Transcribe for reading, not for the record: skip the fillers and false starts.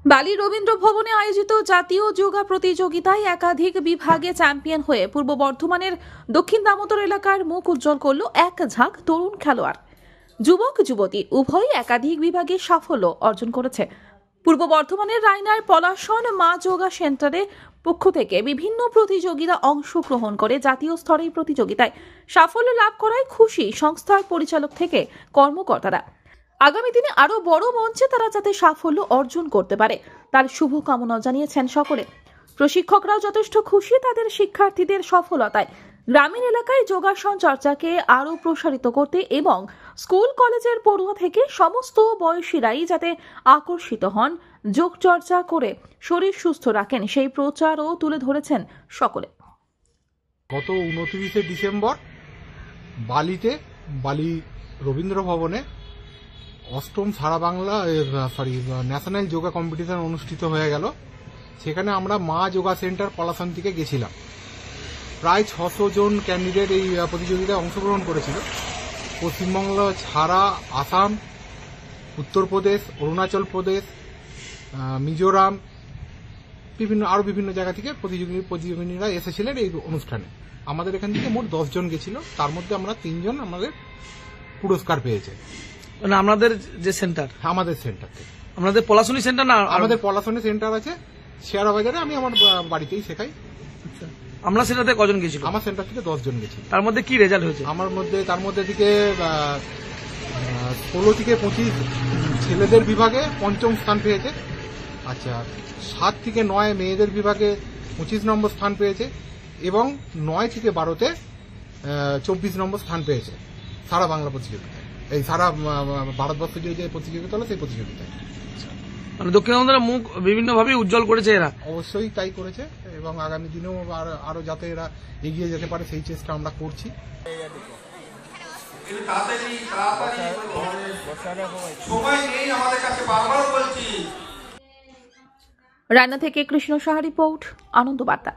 বালি রবীন্দ্র ভবনে আয়োজিত জাতীয় যোগা প্রতিযোগিতায় একাধিক বিভাগে চ্যাম্পিয়ন হয়ে পূর্ব বর্ধমানের দক্ষিণ দামোদর এলাকার মুখ উজ্জ্বল করল এক ঝাঁক তরুণ খেলোয়াড়। যুবক যুবতী উভয়ই একাধিক বিভাগে সাফল্য অর্জন করেছে। পূর্ব বর্ধমানের রায়নার পলাশন মা যোগা সেন্টারে পক্ষ থেকে বিভিন্ন প্রতিযোগিতা অংশগ্রহণ করে জাতীয় স্তরে প্রতিযোগিতায় সাফল্য লাভ করায় খুশি সংস্থার পরিচালক থেকে কর্মকর্তারা। আগামী দিনে আরো বড় মঞ্চে তারা যাতে সাফল্য অর্জন করতে পারে তার শুভকামনা জানিয়েছেন সকলে। প্রশিক্ষকরাও যথেষ্ট খুশি তাদের শিক্ষার্থীদের সফলতায়। গ্রামীণ এলাকায় যোগাসন চর্চাকে আরো প্রসারিত করতে এবং স্কুল কলেজের পড়ুয়া থেকে সমস্ত বয়সীরাই যাতে আকর্ষিত হন, যোগ চর্চা করে শরীর সুস্থ রাখেন সেই প্রচারও তুলে ধরেছেন সকলে। গত 29শে ডিসেম্বর বালি রবীন্দ্র ভবনে অষ্টম সারা বাংলা ন্যাশনাল যোগা কম্পিটিশন অনুষ্ঠিত হয়ে গেল। সেখানে আমরা মা যোগা সেন্টার পলাশন থেকে গেছিলাম। প্রায় 600 জন ক্যান্ডিডেট এই প্রতিযোগিতায় অংশগ্রহণ করেছিল। পশ্চিমবঙ্গ ছাড়া আসাম, উত্তরপ্রদেশ, অরুণাচল প্রদেশ, মিজোরাম, বিভিন্ন জায়গা থেকে প্রতিযোগীরা এসেছিলেন এই অনুষ্ঠানে। আমাদের এখান থেকে মোট 10 জন গেছিল, তার মধ্যে আমরা 3 জন আমাদের পুরস্কার পেয়েছে। মানে আপনাদের যে সেন্টার, আমাদের সেন্টার থেকে। আপনাদের পলাশনী সেন্টার না? আমাদের পলাশনী সেন্টার আছে শেয়ারা বাজারে, আমি আমার বাড়িতেই শেখাই। আমরা সেন্টারে কজন গেছিল? আমার সেন্টার থেকে 10 জন গেছিল। তার মধ্যে কি রেজাল্ট হয়েছে? তার মধ্যে থেকে 16 থেকে 25 ছেলেদের বিভাগে 5ম স্থান পেয়েছে। আচ্ছা, 7 থেকে 9 মেয়েদের বিভাগে 25 নম্বর স্থান পেয়েছে এবং 9 থেকে 12তে 24 নম্বর স্থান পেয়েছে সারা বাংলা প্রতিযোগিতায়। এই সারা ভারতবর্ষ যে প্রতিযোগিতা হলো সেই প্রতিযোগিতায়। মানে দক্ষিণ দামোদরের মুখ বিভিন্নভাবে উজ্জ্বল করেছে এরা। অবশ্যই তাই করেছে এবং আগামী দিনেও আরো যাতে এরা এগিয়ে যেতে পারে সেই চেষ্টা আমরা করছি। রান্না থেকে কৃষ্ণ সাহা রিপোর্ট, আনন্দ বার্তা।